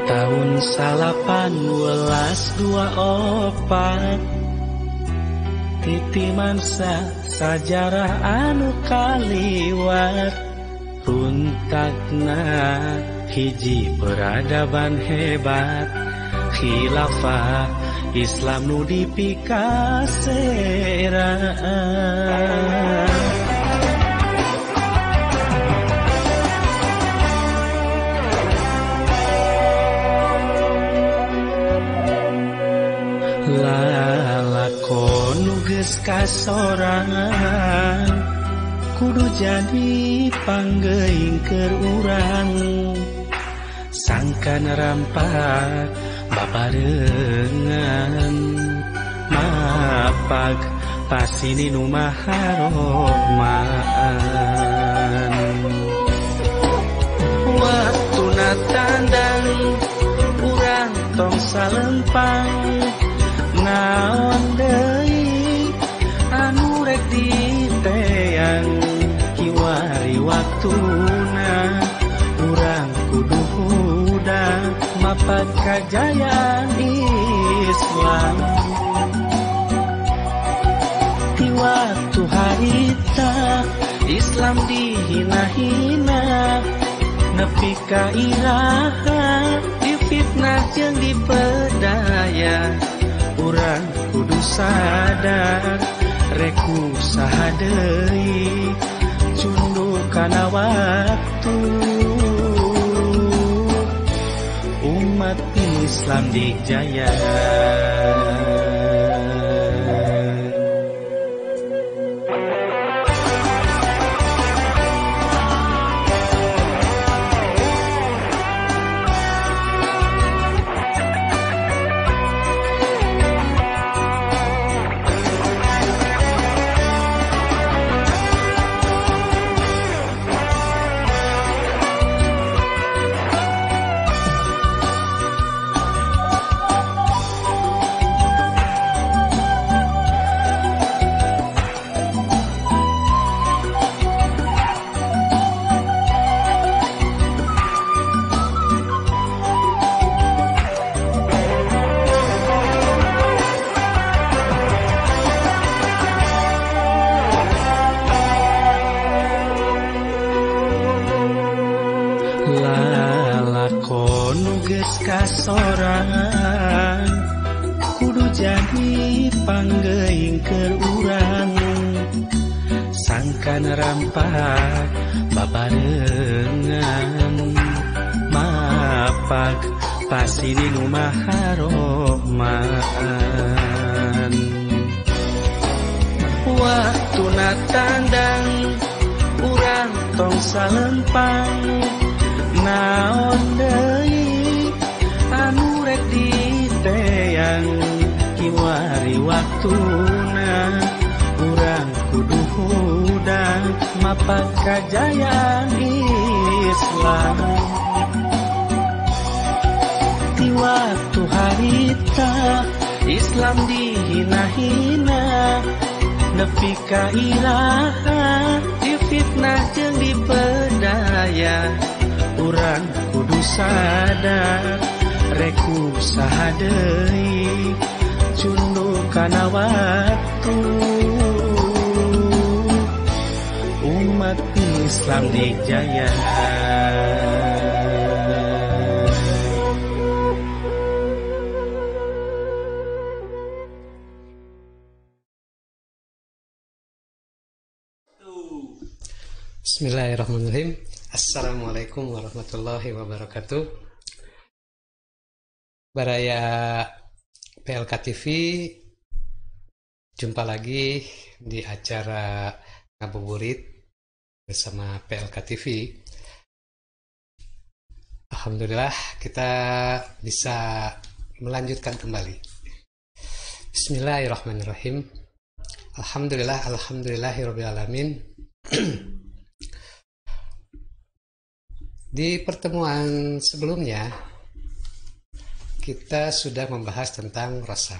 Tahun 1824 Titi mansa sajarah anu kaliwat runtakna hiji peradaban hebat khilafah Islam nu dipikaseraan. Lalakon geus kasorangan kudu jadi panggeuing keur urang sangkan rampak babarengan mapag pasini nu maharomaan waktuna tandang urang tong salempang naon deui anu rek diteang kiwari waktuna urang kudu hudang mapat kajayaan Islam di waktu harita Islam dihina-hina nepi ka iraha difitnah jeung dipedaya urang kudu sadar reku saha deui cunduk kana waktu umat Islam dijaya. Lalakon geus kasorangan kudu jadi panggeuing keur urang sangkan rampak babarengan mapag pasini nu maharomaan waktuna tandang urang tong salempang naon deui anu rek diteang kiwari waktuna urang kudu hudang mapat kajayaan Islam di waktu harita Islam dihina-hina nepi ka iraha difitnah jeung dipedaya urang kudu sadar reku saha deui cunduk kana waktu umat Islam dijaya. Bismillahirrahmanirrahim. Assalamualaikum warahmatullahi wabarakatuh. Baraya PLK TV, jumpa lagi di acara Ngabuburit bersama PLK TV. Alhamdulillah kita bisa melanjutkan kembali. Bismillahirrahmanirrahim. Alhamdulillahirrabbilalamin. Di pertemuan sebelumnya kita sudah membahas tentang rasam.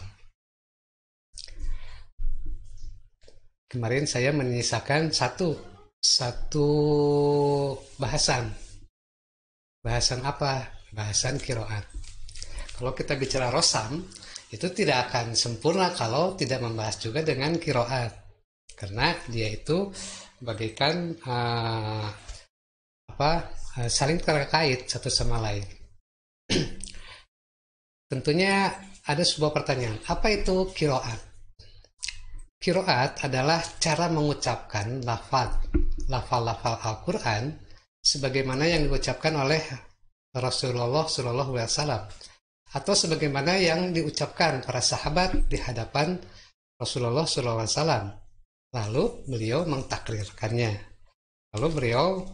Kemarin saya menyisakan satu bahasan. Bahasan apa? Bahasan qiraat. Kalau kita bicara rasam, itu tidak akan sempurna kalau tidak membahas juga dengan qiraat. Karena dia itu bagaikan saling terkait satu sama lain. Tentunya ada sebuah pertanyaan, apa itu qiraat? Qiraat adalah cara mengucapkan lafal-lafal Al-Quran sebagaimana yang diucapkan oleh Rasulullah SAW atau sebagaimana yang diucapkan para sahabat di hadapan Rasulullah SAW. Lalu beliau mentakrirkannya. Lalu beliau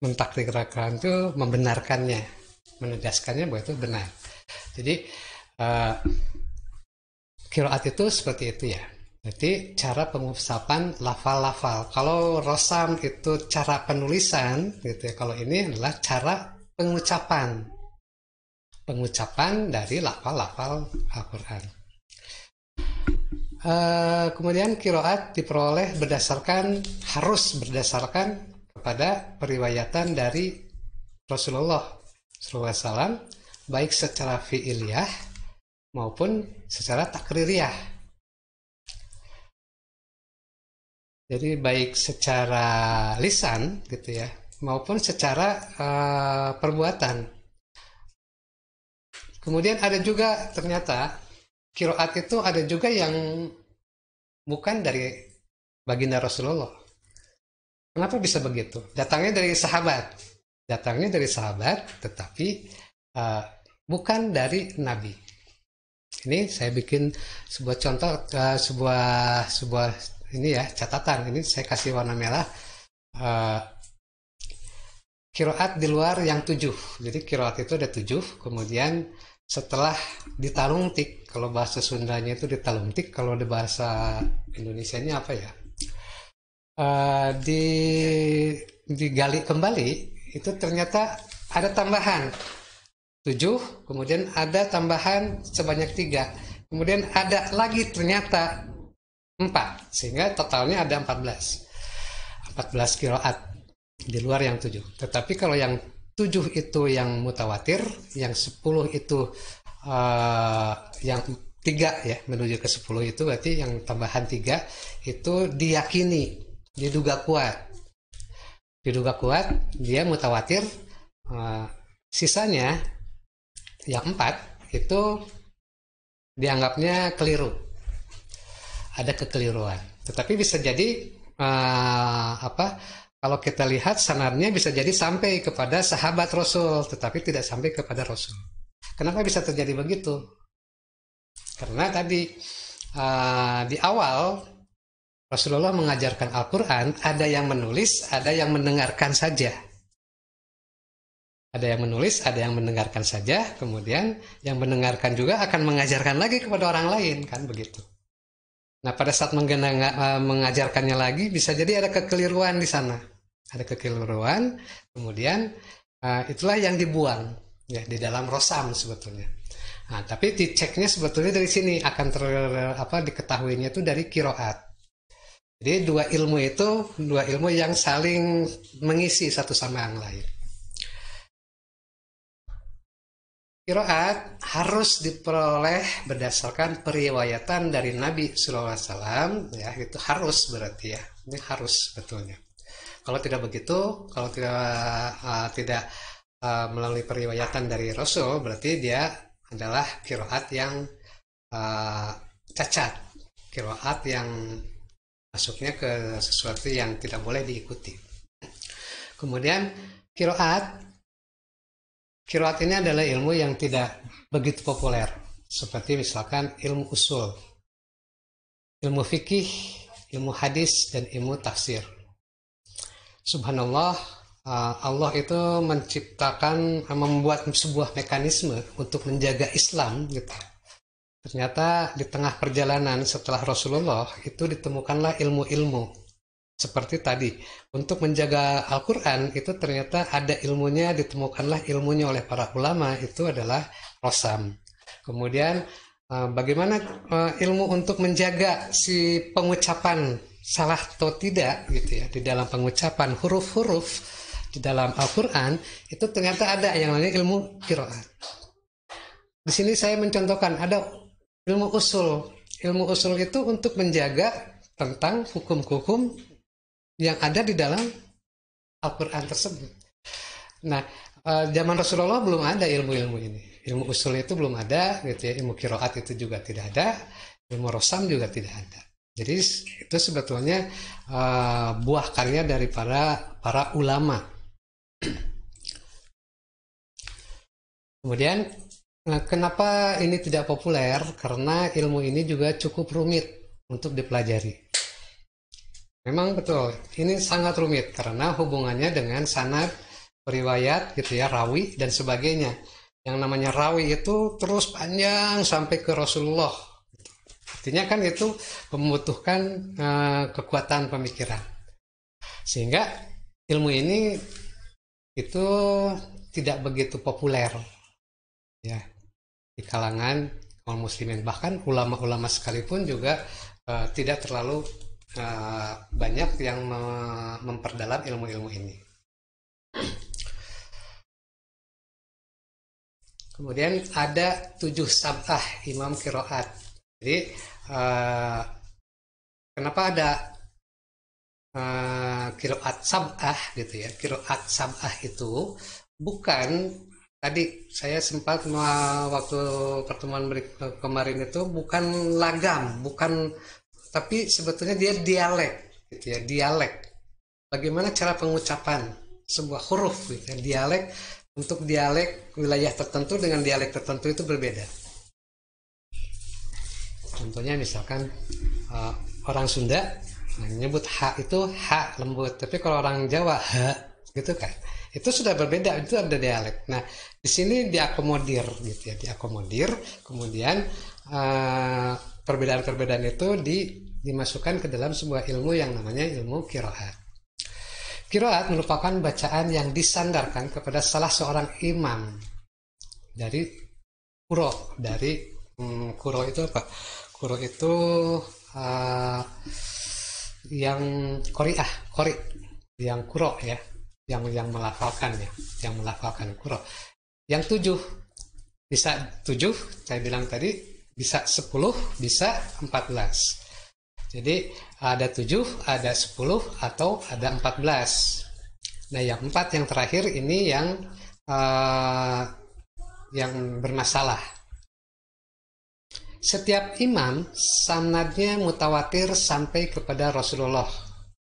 mentakdirkan itu membenarkannya, menegaskannya bahwa itu benar. Jadi qiraat itu seperti itu ya. Jadi cara pengucapan lafal-lafal. Kalau rasam itu cara penulisan gitu ya. Kalau ini adalah cara pengucapan dari lafal-lafal Al-Quran. Kemudian qiraat diperoleh harus berdasarkan kepada periwayatan dari Rasulullah SAW, baik secara fi'iliyah maupun secara takririyah. Jadi baik secara lisan gitu ya, maupun secara perbuatan. Kemudian ada juga ternyata qiraat itu ada juga yang bukan dari baginda Rasulullah. Kenapa bisa begitu? Datangnya dari sahabat, tetapi bukan dari Nabi. Ini saya bikin sebuah contoh, sebuah ini ya catatan. Ini saya kasih warna merah. Qiraat di luar yang 7. Jadi qiraat itu ada 7. Kemudian setelah ditalungtik, kalau bahasa Sundanya itu ditalungtik, kalau di bahasa Indonesianya apa ya? Digali kembali, itu ternyata ada tambahan 7, kemudian ada tambahan sebanyak 3, kemudian ada lagi ternyata 4, sehingga totalnya ada 14 qiraat di luar yang 7. Tetapi kalau yang 7 itu yang mutawatir, yang 10 itu yang 3 ya, menuju ke 10 itu berarti yang tambahan 3 itu diyakini, diduga kuat, dia mutawatir. Sisanya yang 4 itu dianggapnya keliru, ada kekeliruan. Tetapi bisa jadi kalau kita lihat sanadnya bisa jadi sampai kepada sahabat Rasul, tetapi tidak sampai kepada Rasul. Kenapa bisa terjadi begitu? Karena tadi di awal Rasulullah mengajarkan Al-Quran, ada yang menulis, ada yang mendengarkan saja. Ada yang menulis, ada yang mendengarkan saja, kemudian yang mendengarkan juga akan mengajarkan lagi kepada orang lain, kan begitu. Nah, pada saat mengajarkannya lagi, bisa jadi ada kekeliruan di sana. Ada kekeliruan, kemudian itulah yang dibuang ya di dalam rasam sebetulnya. Nah, tapi diceknya sebetulnya dari sini akan diketahuinya itu dari qiraat. Jadi dua ilmu yang saling mengisi satu sama yang lain. Qiraat harus diperoleh berdasarkan periwayatan dari Nabi SAW, ya itu harus berarti ya, ini harus betulnya. Kalau tidak begitu, kalau tidak melalui periwayatan dari Rasul, berarti dia adalah qiraat yang cacat, qiraat yang masuknya ke sesuatu yang tidak boleh diikuti. Kemudian qiraat ini adalah ilmu yang tidak begitu populer, seperti misalkan ilmu usul, ilmu fikih, ilmu hadis, dan ilmu tafsir. Subhanallah, Allah itu membuat sebuah mekanisme untuk menjaga Islam gitu. Ternyata di tengah perjalanan setelah Rasulullah itu ditemukanlah ilmu-ilmu seperti tadi. Untuk menjaga Al-Quran itu ternyata ada ilmunya, ditemukanlah ilmunya oleh para ulama, itu adalah rosam. Kemudian bagaimana ilmu untuk menjaga si pengucapan salah atau tidak gitu ya di dalam pengucapan huruf-huruf di dalam Al-Quran, itu ternyata ada yang namanya ilmu qiraat. Di sini saya mencontohkan ada ilmu usul. Ilmu usul itu untuk menjaga tentang hukum-hukum yang ada di dalam Al-Quran tersebut. Nah, zaman Rasulullah belum ada ilmu-ilmu ini. Ilmu usul itu belum ada, gitu ya. Ilmu qiraat itu juga tidak ada. Ilmu rosam juga tidak ada. Jadi itu sebetulnya buah karya dari para ulama. Kemudian kenapa ini tidak populer? Karena ilmu ini juga cukup rumit untuk dipelajari. Memang betul, ini sangat rumit karena hubungannya dengan sanad, riwayat, gitu ya, rawi dan sebagainya. Yang namanya rawi itu terus panjang sampai ke Rasulullah. Artinya kan itu membutuhkan kekuatan pemikiran. Sehingga ilmu ini itu tidak begitu populer ya di kalangan kaum muslimin, bahkan ulama-ulama sekalipun juga tidak terlalu banyak yang memperdalam ilmu-ilmu ini. Kemudian ada 7 sab'ah imam qiraat. Jadi kenapa ada qiraat sab'ah gitu ya? Qiraat sab'ah itu bukan, tadi saya sempat waktu pertemuan kemarin itu bukan lagam, bukan, tapi sebetulnya dia dialek gitu ya, dialek. Bagaimana cara pengucapan sebuah huruf gitu ya, dialek. Untuk dialek wilayah tertentu dengan dialek tertentu itu berbeda. Contohnya misalkan orang Sunda menyebut H itu H lembut, tapi kalau orang Jawa H gitu kan, itu sudah berbeda, itu ada dialek. Nah di sini diakomodir gitu ya, diakomodir, kemudian perbedaan-perbedaan itu dimasukkan ke dalam sebuah ilmu yang namanya ilmu qiraat. Qiraat merupakan bacaan yang disandarkan kepada salah seorang imam dari quro. Dari quro itu apa? Quro itu yang qori, yang quro ya, yang melafalkan ya, yang melafalkan quro. Yang 7, bisa 7, saya bilang tadi, bisa 10, bisa 14. Jadi ada 7, ada 10, atau ada 14. Nah yang 4 yang terakhir ini yang bermasalah. Setiap imam sanadnya mutawatir sampai kepada Rasulullah.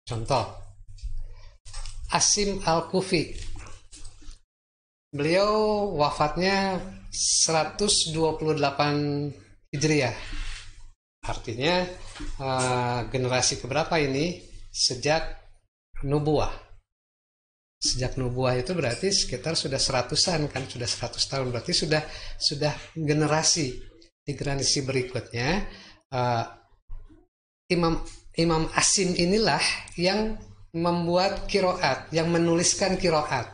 Contoh, Asim Al-Kufi. Beliau wafatnya 128 Hijriah. Artinya generasi keberapa ini? Sejak nubuah. Sejak nubuah itu berarti sekitar sudah 100-an kan, sudah 100 tahun, berarti sudah generasi. Di generasi berikutnya Imam Asim inilah yang membuat qiraat, yang menuliskan qiraat.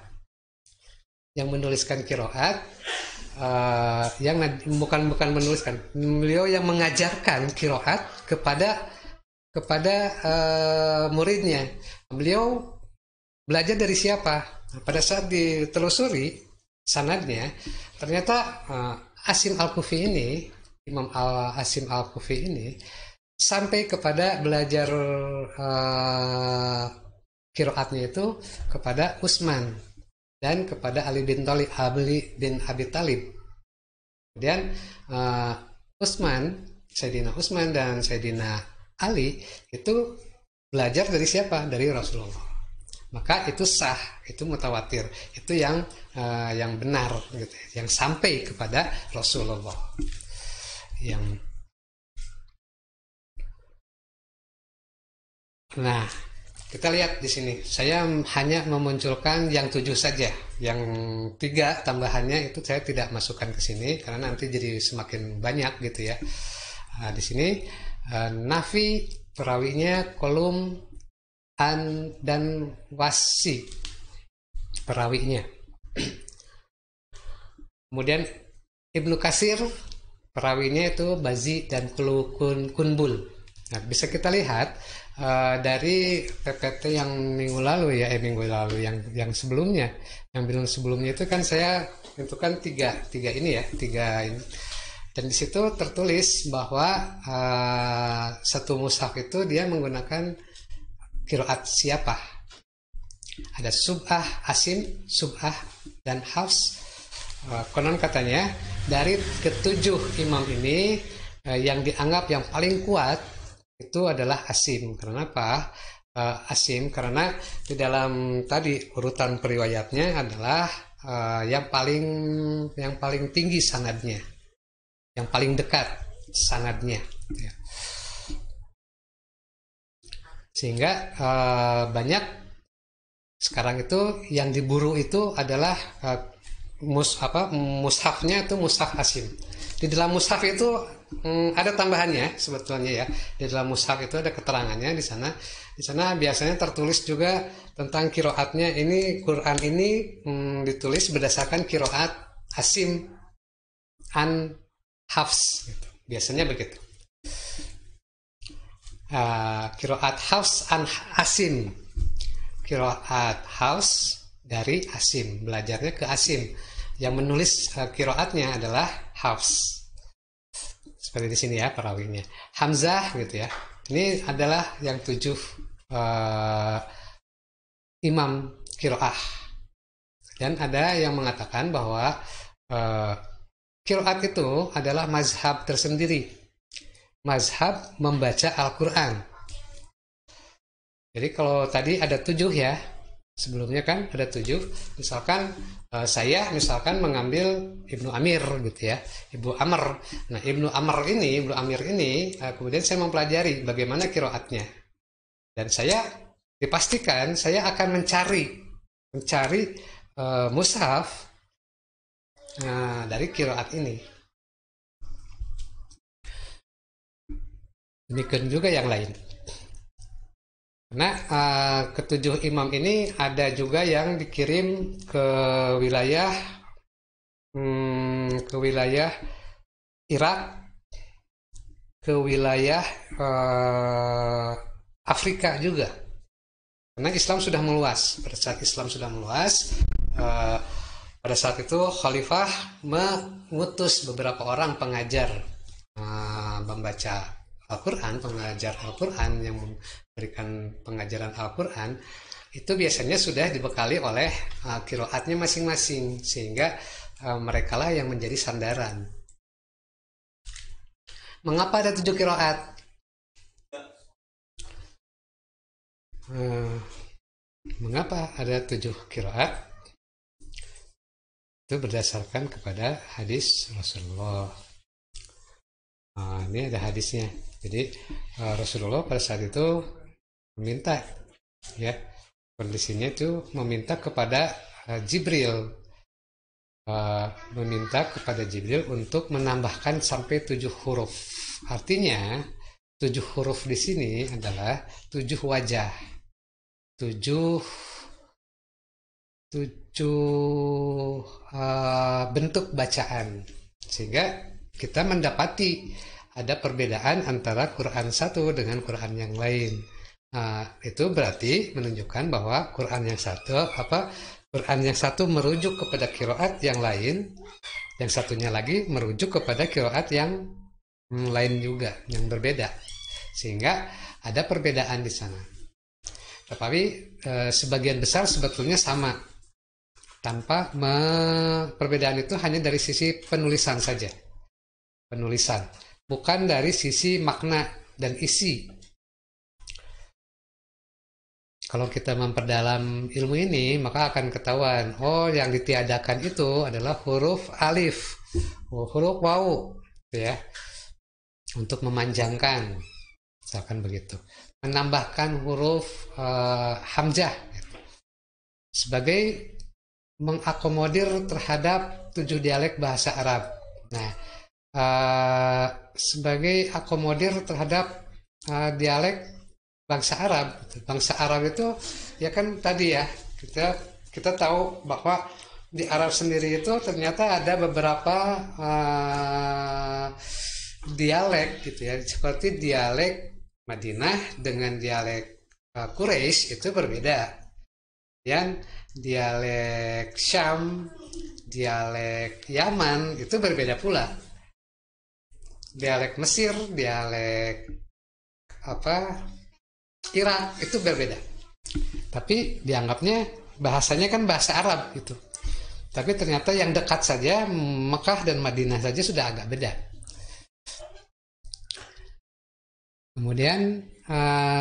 Yang menuliskan qiraat, yang bukan menuliskan, beliau yang mengajarkan qiraat kepada muridnya. Beliau belajar dari siapa? Pada saat ditelusuri sanadnya, ternyata Asim Al-Kufi ini, Imam Asim Al-Kufi ini sampai kepada belajar kiroatnya itu kepada Utsman dan kepada Ali bin Abi Thalib. Kemudian Sayyidina Utsman dan Sayyidina Ali itu belajar dari siapa? Dari Rasulullah. Maka itu sah, itu mutawatir, itu yang benar, gitu, yang sampai kepada Rasulullah. Nah, kita lihat di sini. Saya hanya memunculkan yang 7 saja. Yang 3 tambahannya itu saya tidak masukkan ke sini karena nanti jadi semakin banyak gitu ya. Di sini nafi perawinya kolum an dan wasi perawinya. Kemudian Ibnu Katsir perawinya itu bazi dan kunbul. Nah, bisa kita lihat dari PPT yang minggu lalu yang sebelumnya, itu kan saya tentukan tiga ini, dan di situ tertulis bahwa satu mushaf itu dia menggunakan qiraat siapa. Ada Sub'ah, Asim, Sub'ah dan Hafs. Konon katanya dari ketujuh imam ini yang dianggap yang paling kuat itu adalah Asim. Karena apa? Asim karena di dalam tadi urutan periwayatnya adalah yang paling tinggi sanadnya, yang paling dekat sanadnya. Sehingga banyak sekarang itu yang diburu itu adalah mushafnya itu mushaf Asim. Di dalam mushaf itu ada tambahannya sebetulnya ya. Di dalam mushaf itu ada keterangannya di sana. Di sana biasanya tertulis juga tentang kiroatnya. Ini Quran ini ditulis berdasarkan kiroat Asim an Hafs. Gitu. Biasanya begitu. Kiroat Hafs an Asim. Kiroat Hafs dari Asim. Belajarnya ke Asim. Yang menulis kiroatnya adalah Hafs. Seperti di sini ya perawinya. Hamzah gitu ya. Ini adalah yang 7 imam kiroah. Dan ada yang mengatakan bahwa kiroat itu adalah mazhab tersendiri. Mazhab membaca Al-Quran. Jadi kalau tadi ada 7 ya. Sebelumnya kan ada 7. Misalkan saya mengambil Ibnu Amir gitu ya, Ibnu Amr. Nah, Ibnu Amir ini kemudian saya mempelajari bagaimana kiroatnya. Dan saya dipastikan saya akan mencari mushaf dari kiroat ini. Demikian juga yang lain. Karena ketujuh imam ini ada juga yang dikirim ke wilayah Irak, ke wilayah Afrika juga. Karena Islam sudah meluas. Pada saat Islam sudah meluas, pada saat itu Khalifah mengutus beberapa orang pengajar membaca Al-Quran, pengajar Al-Quran yang memberikan pengajaran Al-Quran itu biasanya sudah dibekali oleh kiroatnya masing-masing, sehingga merekalah yang menjadi sandaran. Mengapa ada 7 kiroat? Mengapa ada 7 kiroat? Itu berdasarkan kepada hadis Rasulullah. Ini ada hadisnya. Jadi Rasulullah pada saat itu meminta, ya, kondisinya itu meminta kepada Jibril, untuk menambahkan sampai 7 huruf. Artinya 7 huruf di sini adalah 7 wajah, 7 bentuk bacaan, sehingga kita mendapati ada perbedaan antara Quran satu dengan Quran yang lain. Itu berarti menunjukkan bahwa Quran yang satu merujuk kepada qiraat yang lain, yang satunya lagi merujuk kepada qiraat yang lain juga, yang berbeda. Sehingga ada perbedaan di sana. Tetapi sebagian besar sebetulnya sama, tanpa perbedaan itu hanya dari sisi penulisan saja, penulisan, bukan dari sisi makna dan isi. Kalau kita memperdalam ilmu ini, maka akan ketahuan, oh yang ditiadakan itu adalah huruf alif, huruf wawu, gitu ya, untuk memanjangkan, misalkan begitu. Menambahkan huruf hamzah, gitu, sebagai mengakomodir terhadap 7 dialek bahasa Arab. Nah, sebagai akomodir terhadap dialek bangsa Arab. Bangsa Arab itu ya kan tadi ya, kita tahu bahwa di Arab sendiri itu ternyata ada beberapa dialek gitu ya, seperti dialek Madinah dengan dialek Quraisy itu berbeda. Yang dialek Syam, dialek Yaman itu berbeda pula. Dialek Mesir, dialek Irak itu berbeda. Tapi dianggapnya bahasanya kan bahasa Arab gitu. Tapi ternyata yang dekat saja, Mekah dan Madinah saja sudah agak beda. Kemudian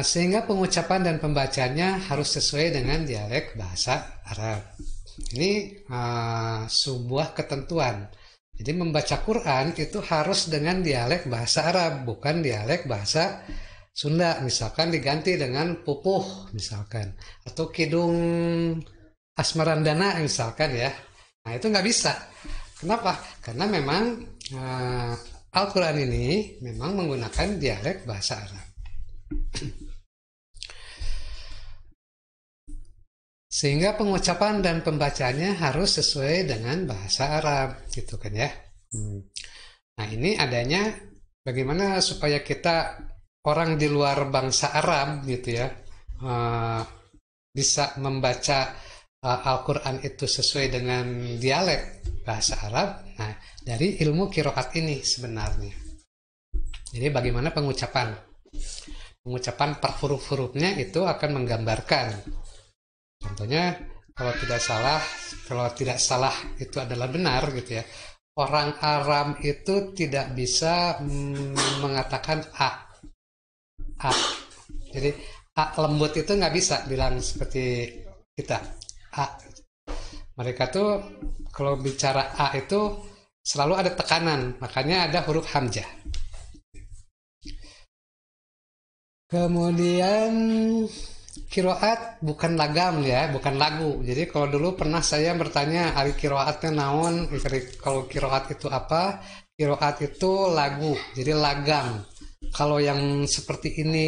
sehingga pengucapan dan pembacaannya harus sesuai dengan dialek bahasa Arab. Ini sebuah ketentuan. Jadi membaca Quran itu harus dengan dialek bahasa Arab, bukan dialek bahasa Sunda. Misalkan diganti dengan pupuh misalkan, atau kidung asmarandana misalkan ya. Nah itu nggak bisa. Kenapa? Karena memang Al-Quran ini memang menggunakan dialek bahasa Arab. Sehingga pengucapan dan pembacaannya harus sesuai dengan bahasa Arab, gitu kan ya. Nah ini adanya bagaimana supaya kita orang di luar bangsa Arab gitu ya bisa membaca Al-Quran itu sesuai dengan dialek bahasa Arab. Nah dari ilmu qiraat ini sebenarnya. Jadi bagaimana pengucapan per huruf-hurufnya itu akan menggambarkan. Contohnya kalau tidak salah itu adalah benar gitu ya. Orang Arab itu tidak bisa mengatakan a. Jadi a lembut itu nggak bisa bilang seperti kita a. Mereka tuh kalau bicara a itu selalu ada tekanan, makanya ada huruf hamzah. Kemudian qiraat bukan lagam ya, bukan lagu. Jadi kalau dulu pernah saya bertanya ari qiraatnya naon, kalau qiraat itu apa? Qiraat itu lagu, jadi lagam. Kalau yang seperti ini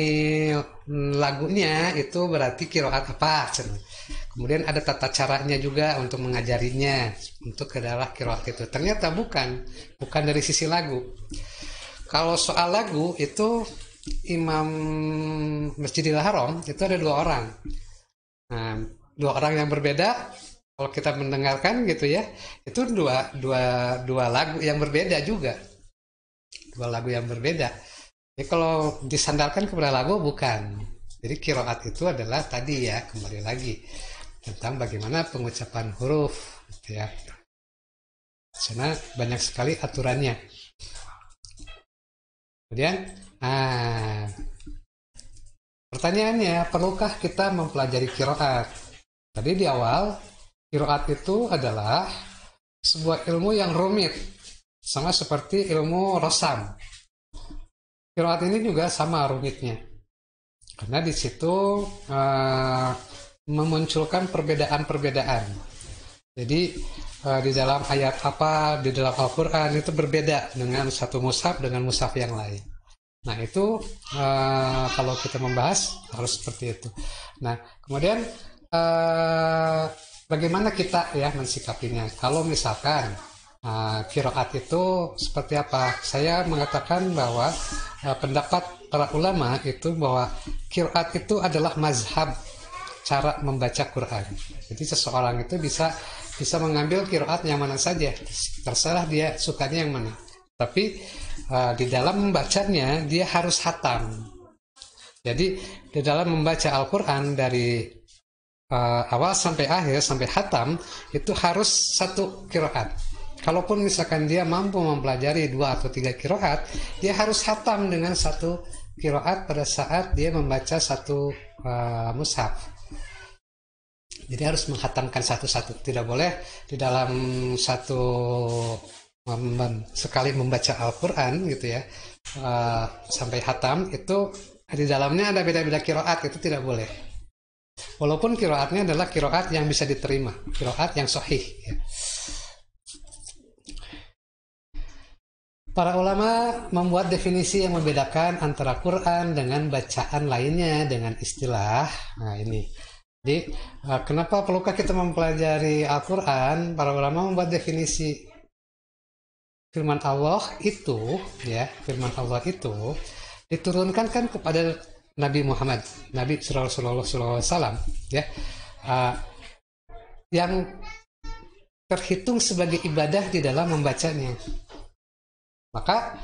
lagunya itu berarti qiraat apa? Kemudian ada tata caranya juga untuk mengajarinya untuk ke dalam qiraat itu. Ternyata bukan dari sisi lagu. Kalau soal lagu itu Imam Masjidil Haram itu ada 2 orang. Nah, 2 orang yang berbeda. Kalau kita mendengarkan gitu ya, itu dua lagu yang berbeda juga. 2 lagu yang berbeda. Jadi kalau disandarkan kepada lagu bukan. Jadi qiraat itu adalah tadi ya, kembali lagi tentang bagaimana pengucapan huruf gitu ya. Karena banyak sekali aturannya. Kemudian pertanyaannya, perlukah kita mempelajari qiraat? Tadi di awal, qiraat itu adalah sebuah ilmu yang rumit, sama seperti ilmu rosam. Qiraat ini juga sama rumitnya, karena di situ memunculkan perbedaan-perbedaan. Jadi di dalam ayat apa di dalam Al-Quran itu berbeda dengan satu mushaf dengan mushaf yang lain. Nah itu kalau kita membahas harus seperti itu. Nah kemudian bagaimana kita ya mensikapinya? Kalau misalkan qiraat itu seperti apa? Saya mengatakan bahwa pendapat para ulama itu bahwa qiraat itu adalah mazhab cara membaca Quran. Jadi seseorang itu bisa mengambil qiraat yang mana saja, terserah dia sukanya yang mana. Tapi di dalam membacanya dia harus hatam. Jadi di dalam membaca Al-Quran dari awal sampai akhir, sampai hatam, itu harus satu kiroat. Kalaupun misalkan dia mampu mempelajari 2 atau 3 kiroat, dia harus hatam dengan satu kiroat pada saat dia membaca satu mushaf. Jadi harus menghatamkan satu-satu. Tidak boleh di dalam satu sekali membaca Al-Quran gitu ya, sampai hatam itu di dalamnya ada beda-beda kiroat, itu tidak boleh. Walaupun kiroatnya adalah kiroat yang bisa diterima, kiroat yang sahih ya. Para ulama membuat definisi yang membedakan antara Quran dengan bacaan lainnya dengan istilah. Nah ini. Jadi kenapa perlukah kita mempelajari Al-Quran? Para ulama membuat definisi firman Allah itu, ya, firman Allah itu diturunkan kan kepada Nabi Muhammad, Nabi Sallallahu Alaihi Wasallam, ya, yang terhitung sebagai ibadah di dalam membacanya. Maka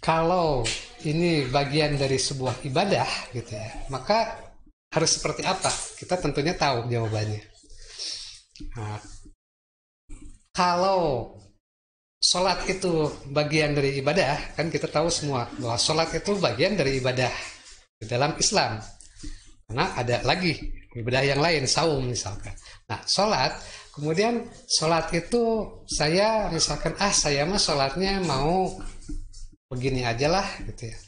kalau ini bagian dari sebuah ibadah gitu ya, maka harus seperti apa? Kita tentunya tahu jawabannya. Nah, kalau sholat itu bagian dari ibadah, kan kita tahu semua bahwa sholat itu bagian dari ibadah di dalam Islam. Karena ada lagi ibadah yang lain, saum misalkan. Nah, sholat, kemudian sholat itu saya misalkan, saya mah sholatnya mau begini aja lah gitu ya,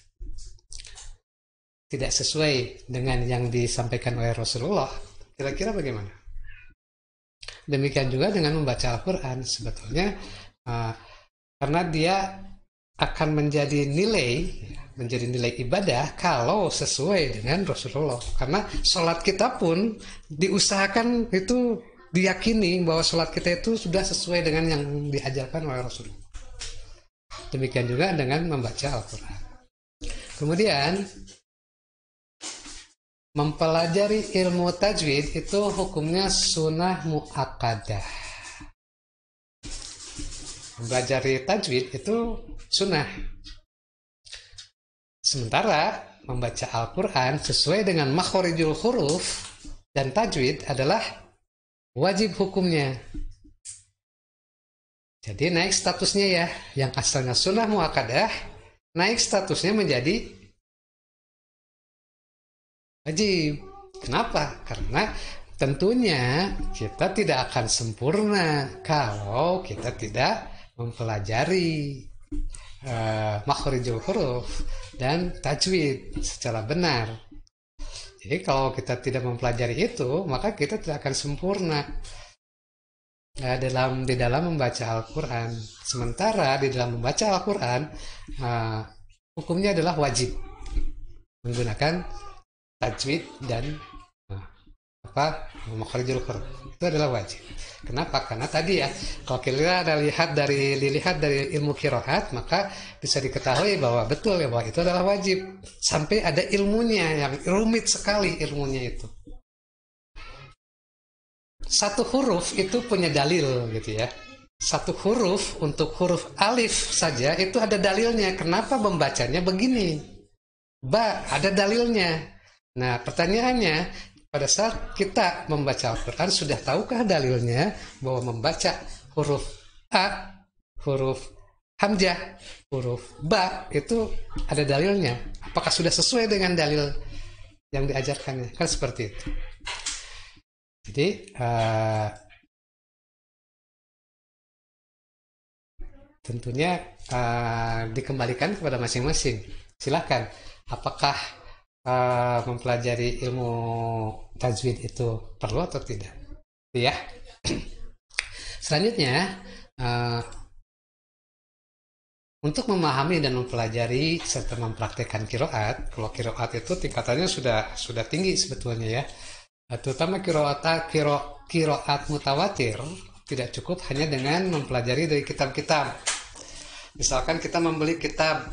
tidak sesuai dengan yang disampaikan oleh Rasulullah, kira-kira bagaimana? Demikian juga dengan membaca Al-Quran sebetulnya, karena dia akan menjadi nilai ibadah kalau sesuai dengan Rasulullah. Karena sholat kita pun diusahakan itu diyakini bahwa sholat kita itu sudah sesuai dengan yang diajarkan oleh Rasulullah. Demikian juga dengan membaca Al-Quran. Kemudian mempelajari ilmu tajwid itu hukumnya sunnah muakkadah. Mempelajari tajwid itu sunnah. Sementara membaca Al-Quran sesuai dengan makhorijul huruf dan tajwid adalah wajib hukumnya. Jadi naik statusnya ya, yang asalnya sunnah muakkadah, naik statusnya menjadi wajib. Kenapa? Karena tentunya kita tidak akan sempurna kalau kita tidak mempelajari makhorijul huruf dan tajwid secara benar. Jadi kalau kita tidak mempelajari itu, maka kita tidak akan sempurna di dalam membaca Al-Quran. Sementara di dalam membaca Al-Quran hukumnya adalah wajib menggunakan tajwid dan makharijul huruf. Itu adalah wajib. Kenapa? Karena tadi ya, kalau kita dilihat dari ilmu qiraat, maka bisa diketahui bahwa betul ya, bahwa itu adalah wajib sampai ada ilmunya yang rumit sekali ilmunya itu. Satu huruf itu punya dalil gitu ya. Satu huruf, untuk huruf alif saja itu ada dalilnya. Kenapa membacanya begini? Ada dalilnya. Nah, pertanyaannya, pada saat kita membaca Al-Quran, sudah tahukah dalilnya bahwa membaca huruf A, huruf hamzah, huruf ba itu ada dalilnya? Apakah sudah sesuai dengan dalil yang diajarkannya? Kan seperti itu. Jadi tentunya dikembalikan kepada masing-masing. Silahkan, apakah mempelajari ilmu tajwid itu perlu atau tidak? Ya. Selanjutnya, untuk memahami dan mempelajari serta mempraktekkan qiraat, kalau qiraat itu tingkatannya sudah tinggi sebetulnya ya. Terutama qiraat mutawatir tidak cukup hanya dengan mempelajari dari kitab-kitab. Misalkan kita membeli kitab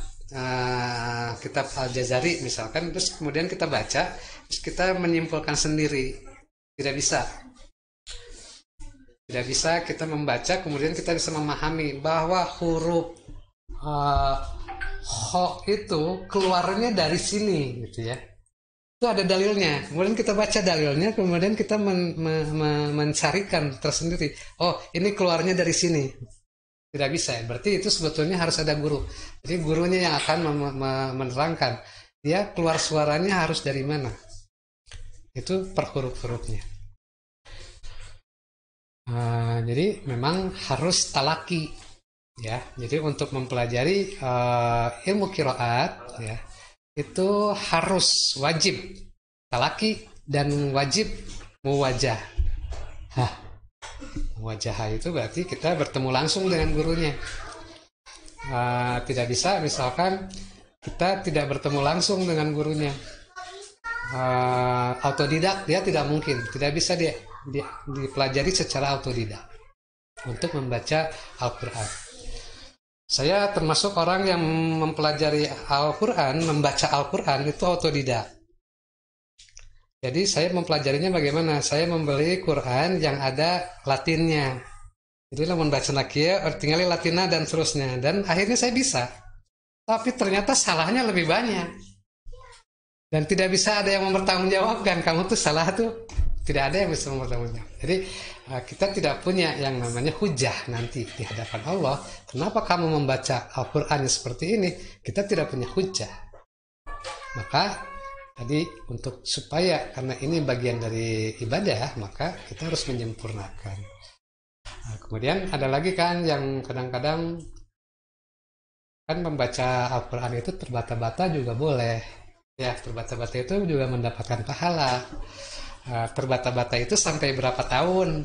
Al-Jazari misalkan, terus kemudian kita baca, terus kita menyimpulkan sendiri. Tidak bisa kita membaca kemudian kita bisa memahami bahwa huruf ho itu keluarnya dari sini gitu ya. Itu ada dalilnya. Kemudian kita baca dalilnya, kemudian kita mencarikan tersendiri. Oh, ini keluarnya dari sini. Tidak bisa. Berarti itu sebetulnya harus ada guru. Jadi gurunya yang akan menerangkan. Dia keluar suaranya harus dari mana. Itu per huruf-hurufnya. Jadi memang harus talaki. Ya, jadi untuk mempelajari ilmu qiraat ya, itu harus wajib talaki dan wajib muwajah. Muwajah itu berarti kita bertemu langsung dengan gurunya. Tidak bisa misalkan kita tidak bertemu langsung dengan gurunya. Autodidak dia tidak mungkin, tidak bisa dia dipelajari secara autodidak untuk membaca Al-Quran. Saya termasuk orang yang mempelajari Al-Quran, membaca Al-Quran itu autodidak. Jadi saya mempelajarinya bagaimana? Saya membeli Quran yang ada Latinnya. Jadi lah membaca nakia, tinggal Latina dan seterusnya. Dan akhirnya saya bisa. Tapi ternyata salahnya lebih banyak. Dan tidak bisa ada yang mempertanggungjawabkan. Kamu tuh salah tuh. Tidak ada yang bisa mempertanggungjawabkan. Jadi kita tidak punya yang namanya hujah nanti di hadapan Allah. Kenapa kamu membaca Al-Quran seperti ini? Kita tidak punya hujah. Maka tadi untuk supaya karena ini bagian dari ibadah, maka kita harus menyempurnakan. Kemudian ada lagi kan yang kadang-kadang kan membaca Al-Quran itu terbata-bata juga boleh. Ya, terbata-bata itu juga mendapatkan pahala. Terbata-bata itu sampai berapa tahun?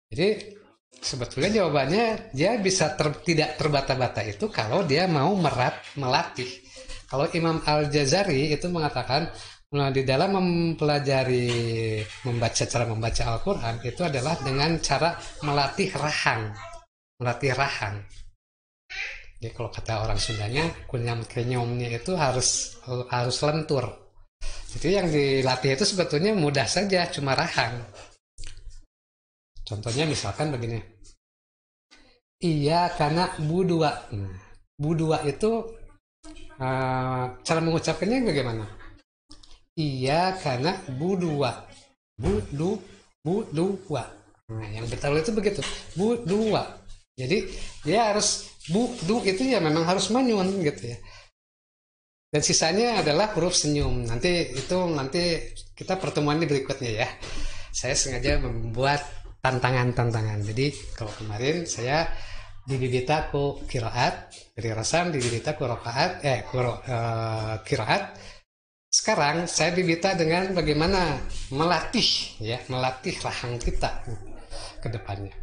Jadi sebetulnya jawabannya dia bisa tidak terbata-bata itu kalau dia mau melatih. Kalau Imam Al-Jazari itu mengatakan di dalam mempelajari cara membaca Al-Quran itu adalah dengan cara melatih rahang. Jadi kalau kata orang Sundanya kunyam-kenyomnya itu harus lentur. Jadi yang dilatih itu sebetulnya mudah saja, cuma rahang. Contohnya misalkan begini. Iya karena budua. Budua itu cara mengucapkannya bagaimana? Iya karena budua. Budua. Nah, yang betul itu begitu. Budua. Jadi dia harus du itu ya memang harus manyun gitu ya. Dan sisanya adalah huruf senyum. Nanti kita pertemuan di berikutnya ya. Saya sengaja membuat tantangan-tantangan. Jadi kalau kemarin saya dididita ku qiraat, dari rasam dididita ku rokaat, qiraat. Sekarang saya dididita dengan bagaimana melatih rahang kita ke depannya.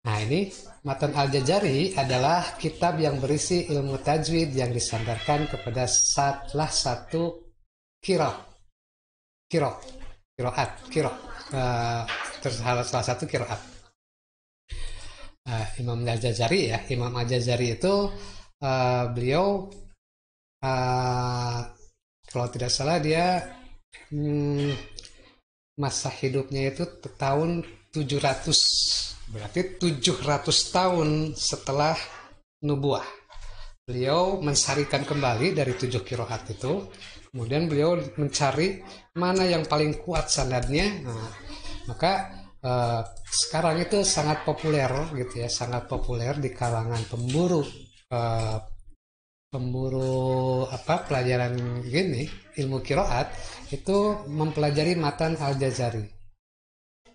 Nah ini Matan Al-Jazari adalah kitab yang berisi ilmu tajwid yang disandarkan kepada salah satu salah satu qiraat. Imam Al-Jazari itu beliau kalau tidak salah dia masa hidupnya itu tahun 700. Berarti 700 tahun setelah nubuah. Beliau mensarikan kembali dari 7 qiraat itu. Kemudian beliau mencari mana yang paling kuat sanadnya. Nah, maka sekarang itu sangat populer gitu ya, sangat populer di kalangan pemburu pelajaran gini, ilmu qiraat itu mempelajari Matan Al-Jazari.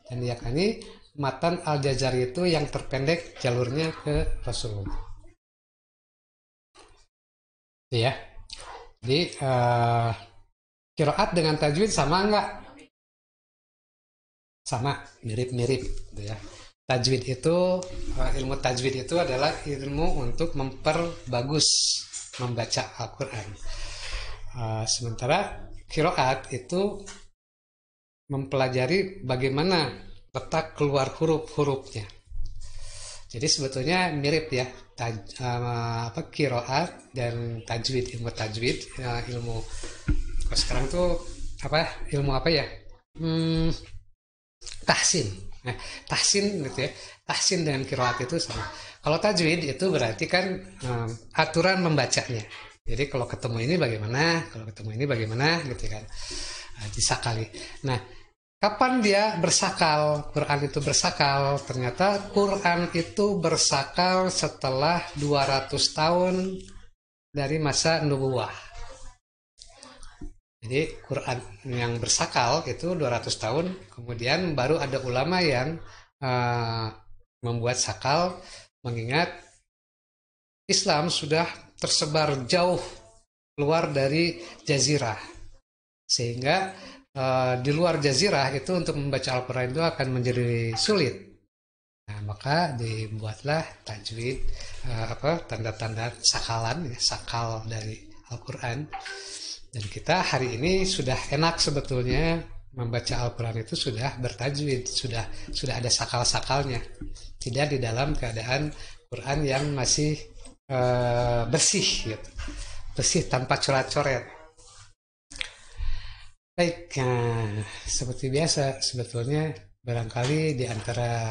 Dan diyakini Matan Al-Jazari itu yang terpendek jalurnya ke Rasulullah. Ya. Jadi qiraat dengan tajwid sama enggak? Sama, mirip-mirip gitu ya. Tajwid itu ilmu tajwid itu adalah ilmu untuk memperbagus membaca Al-Quran. Sementara qiraat itu mempelajari bagaimana letak keluar huruf-hurufnya. Jadi sebetulnya mirip ya, qiraat dan tajwid, ilmu tajwid, ilmu sekarang tuh ilmu apa ya? Tahsin. Nah, tahsin gitu ya. Tahsin dengan kiroat itu sama. Kalau tajwid itu berarti kan aturan membacanya. Jadi kalau ketemu ini bagaimana, kalau ketemu ini bagaimana gitu kan. Disakali. Nah, kapan dia bersakal? Quran itu bersakal. Ternyata Quran itu bersakal setelah 200 tahun dari masa nubuwah. Jadi Quran yang bersakal itu 200 tahun, kemudian baru ada ulama yang membuat sakal, mengingat Islam sudah tersebar jauh keluar dari jazirah, sehingga di luar jazirah itu untuk membaca Al-Quran itu akan menjadi sulit. Nah, maka dibuatlah tajwid, tanda-tanda sakalan, ya, sakal dari Al-Quran. Dan kita hari ini sudah enak sebetulnya membaca Al-Quran itu sudah bertajwid, sudah ada sakal-sakalnya, tidak di dalam keadaan Quran yang masih bersih, gitu. Bersih tanpa coret-coret. Baik, seperti biasa sebetulnya barangkali di antara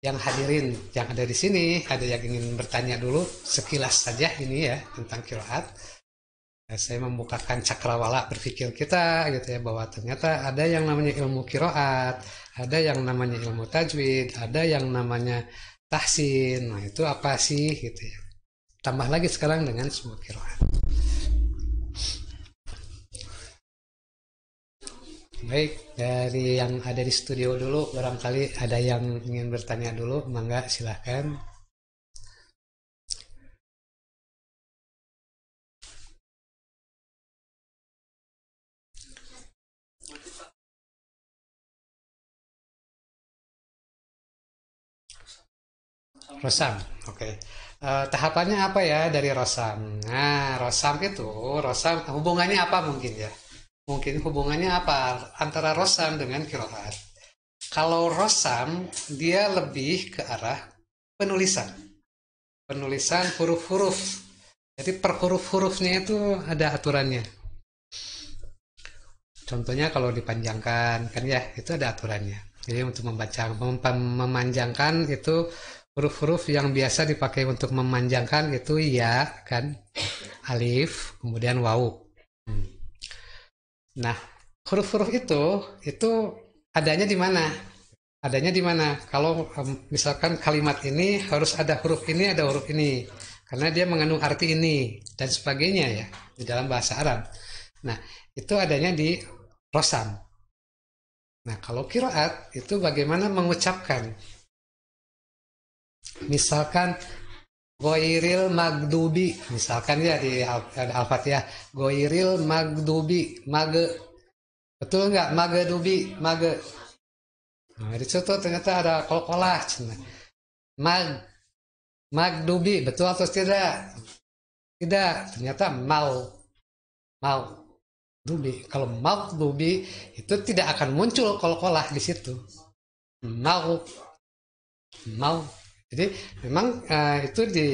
yang hadirin yang ada di sini ada yang ingin bertanya dulu sekilas saja ini ya tentang qiraat. Saya membukakan cakrawala berpikir kita gitu ya, bahwa ternyata ada yang namanya ilmu qiraat, ada yang namanya ilmu tajwid, ada yang namanya tahsin. Nah, itu apa sih gitu ya. Tambah lagi sekarang dengan semua qiraat. Baik, dari yang ada di studio dulu barangkali ada yang ingin bertanya dulu, mangga silahkan. Rosam, oke. Tahapannya apa ya dari Rosam? Nah, Rosam hubungannya apa mungkin ya? Mungkin hubungannya apa antara Rosam dengan kiroat? Kalau Rosam dia lebih ke arah penulisan, penulisan huruf-huruf. Jadi per huruf-hurufnya itu ada aturannya. Contohnya kalau dipanjangkan kan ya itu ada aturannya. Jadi untuk memanjangkan itu huruf-huruf yang biasa dipakai untuk memanjangkan itu ya kan, alif, kemudian wawu. Nah, huruf-huruf itu adanya di mana? Adanya di mana? Kalau misalkan kalimat ini harus ada huruf ini, ada huruf ini, karena dia mengandung arti ini dan sebagainya ya di dalam bahasa Arab. Nah, itu adanya di Rosam. Nah, kalau kiroat itu bagaimana mengucapkan? Misalkan Goiril Magdubi, misalkan ya di Al-Fatihah, Goiril Magdubi, mage, betul nggak? Mage dubi, mage. Nah, di situ ternyata ada kol-kolah, mag, magdubi, betul atau tidak? Tidak, ternyata mau, dubi. Kalau magdubi itu tidak akan muncul kol-kolah di situ. Mau. Jadi memang itu di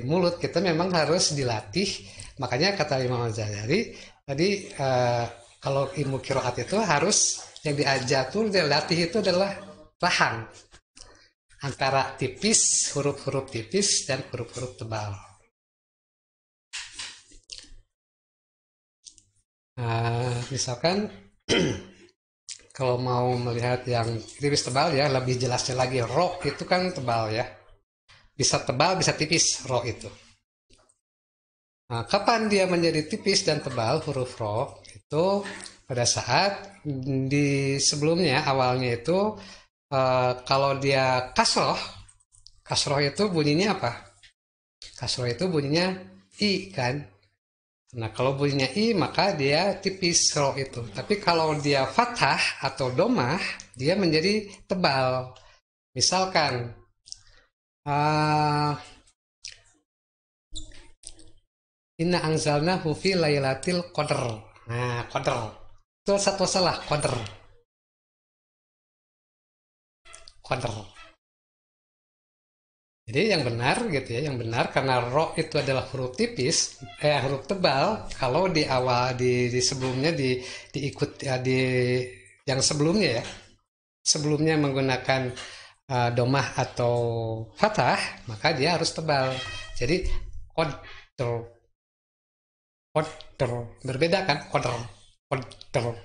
mulut kita memang harus dilatih. Makanya kata Imam Al-Ghazali tadi kalau ilmu qiraat itu harus yang diajar tuh dilatih itu adalah tahan antara tipis, huruf-huruf tipis dan huruf-huruf tebal. Misalkan kalau mau melihat yang tipis tebal ya lebih jelasnya lagi, ro itu kan tebal ya. Bisa tebal, bisa tipis, ro itu. Nah, kapan dia menjadi tipis dan tebal huruf ro? Itu pada saat di sebelumnya awalnya itu kalau dia kasroh itu bunyinya apa? Kasroh itu bunyinya i kan? Nah, kalau bunyinya i maka dia tipis ro itu. Tapi kalau dia fathah atau domah, dia menjadi tebal. Misalkan Inna anzalnahu fi lailatul qadr. Nah, qadr. Itu satu salah, qadr. Qadr. Jadi yang benar gitu ya, yang benar karena ro itu adalah huruf tipis, huruf tebal. Kalau di awal di sebelumnya diikut ya, di yang sebelumnya ya, sebelumnya menggunakan domah atau fathah, maka dia harus tebal. Jadi qadr, qadr, berbeda kan? Qadr, qadr.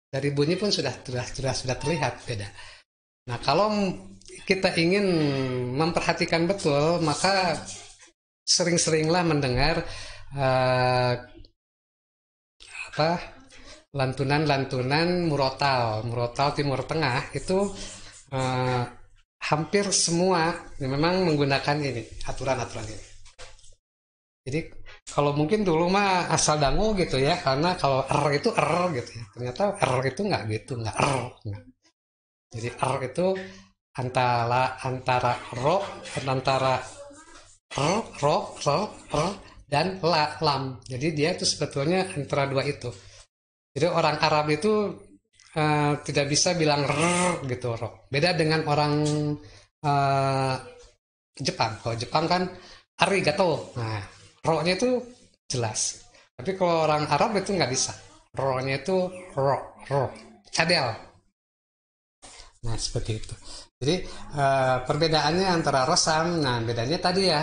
Dari bunyi pun sudah terlihat beda. Nah, kalau kita ingin memperhatikan betul, maka sering-seringlah mendengar lantunan-lantunan murotal Timur Tengah itu hampir semua memang menggunakan ini aturan-aturan ini. Jadi kalau mungkin dulu mah asal dangu gitu ya, karena kalau itu gitu ya. Ternyata itu nggak gitu, nggak. Jadi itu antara ro dan lam. Jadi dia itu sebetulnya antara dua itu. Jadi orang Arab itu tidak bisa bilang gitu ro. Beda dengan orang Jepang. Kalau Jepang kan arigato. Nah, ro-nya itu jelas. Tapi kalau orang Arab itu nggak bisa. Ro-nya itu ro, cadel. Nah, seperti itu. Jadi perbedaannya antara rosam, nah bedanya tadi ya.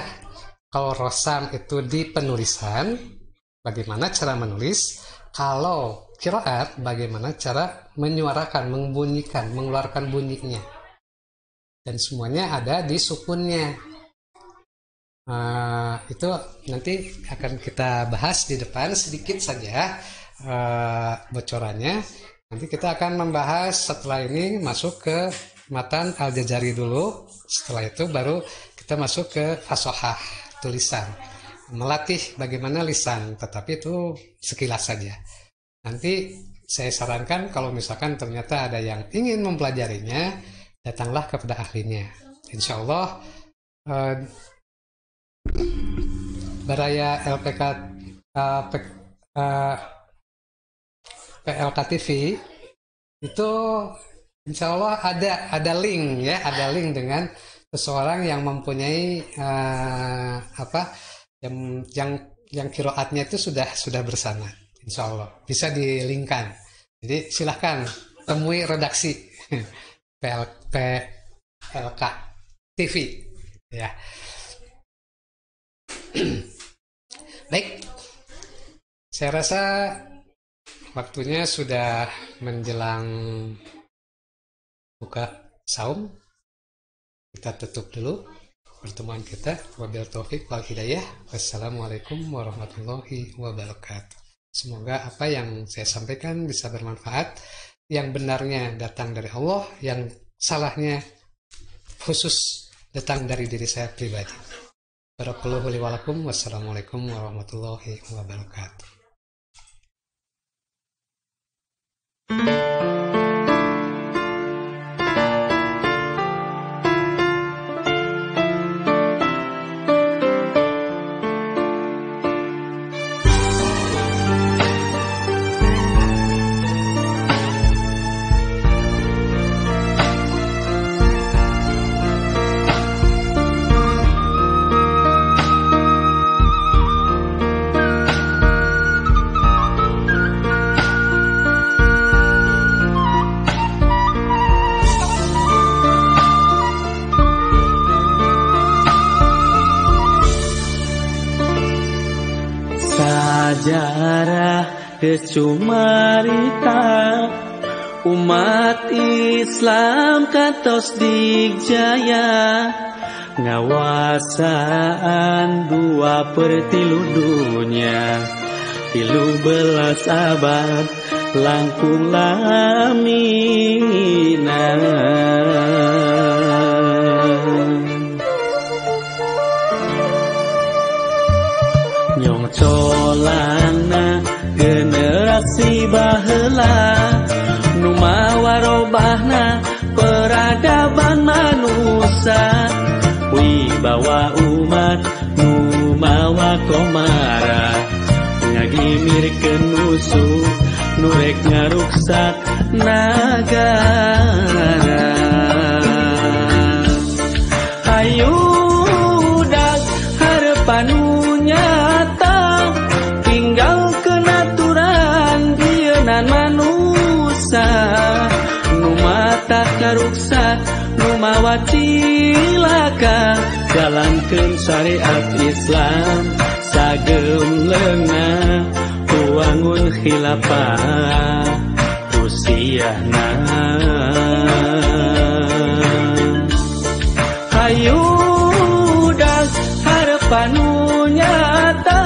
Kalau rosam itu di penulisan, bagaimana cara menulis. Kalau qiraat, bagaimana cara menyuarakan, membunyikan, mengeluarkan bunyinya. Dan semuanya ada di sukunnya. Itu nanti akan kita bahas di depan sedikit saja bocorannya. Nanti kita akan membahas setelah ini masuk ke matan Al-Jazari dulu. Setelah itu baru kita masuk ke fasohah, tulisan. Melatih bagaimana lisan, tetapi itu sekilas saja. Nanti saya sarankan kalau misalkan ternyata ada yang ingin mempelajarinya, datanglah kepada ahlinya. Insya Allah Baraya LPK PLK TV itu insya Allah ada link ya, ada link dengan seseorang yang mempunyai yang qiraatnya itu sudah bersama, insya Allah bisa dilingkan. Jadi silahkan temui redaksi PLK TV ya. Baik, saya rasa waktunya sudah menjelang buka saum. Kita tutup dulu pertemuan kita. Wabillahi taufik wal hidayah. Wassalamualaikum warahmatullahi wabarakatuh. Semoga apa yang saya sampaikan bisa bermanfaat. Yang benarnya datang dari Allah, yang salahnya khusus datang dari diri saya pribadi. Barakallahu li wa lakum. Wassalamualaikum warahmatullahi wabarakatuh. Sejarah kecumarita umat Islam kantos dijaya ngawasaan 2/3 dunia 13 abad langkung laminan nyong colana generasi baheula nu mawarobahna peradaban manusia wibawa umat nu mawa komara ngagimirkeun musuh nu rek ngaruksak nagara ayo dak harapan nyata tinggal kenaturan dienan manusia tak karuksak nu mawa cilaka jalankeun syariat Islam sagem leungna wangun khilafah Rusiana hayudak harapan nu nyata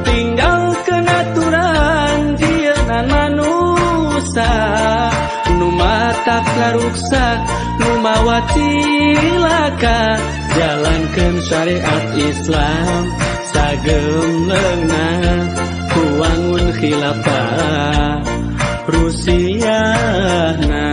tinggalkeun aturan jieunna manusia nu matak karuksak nu mawa cilaka jalankeun syariat Islam sagem leungna wangun khilafah Rusiana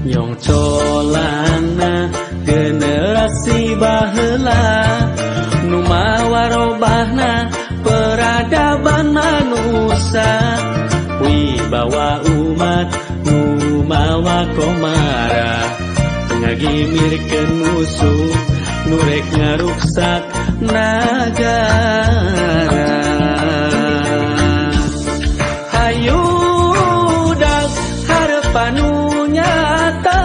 Nyong colana generasi baheula nu mawa robahna peradaban manusia wibawa umat nu mawa komara ngagimirkeun musuh nu rek ngaruksak nagara hayudak harapan nu nyata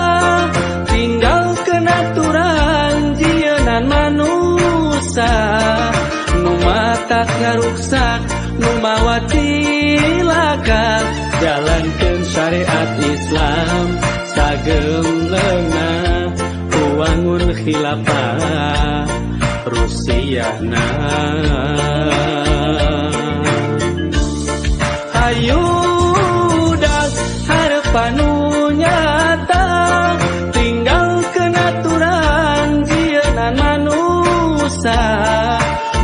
tinggalkeun aturan jieunna manusia nu matak ngaruksak nu mawa cilaka jalankeun syariat Islam sagem leungna wangun khilafah Rusiana hayudak harapan nu nyata tinggalkeun aturan jieunna manusia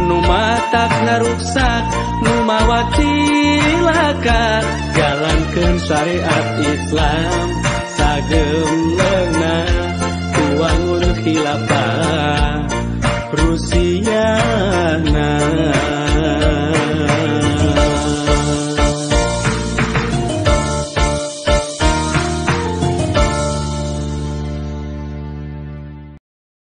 nu matak ngaruksak nu mawa cilaka jalankeun syariat Islam sagem leungna wangun khilafah Rusiana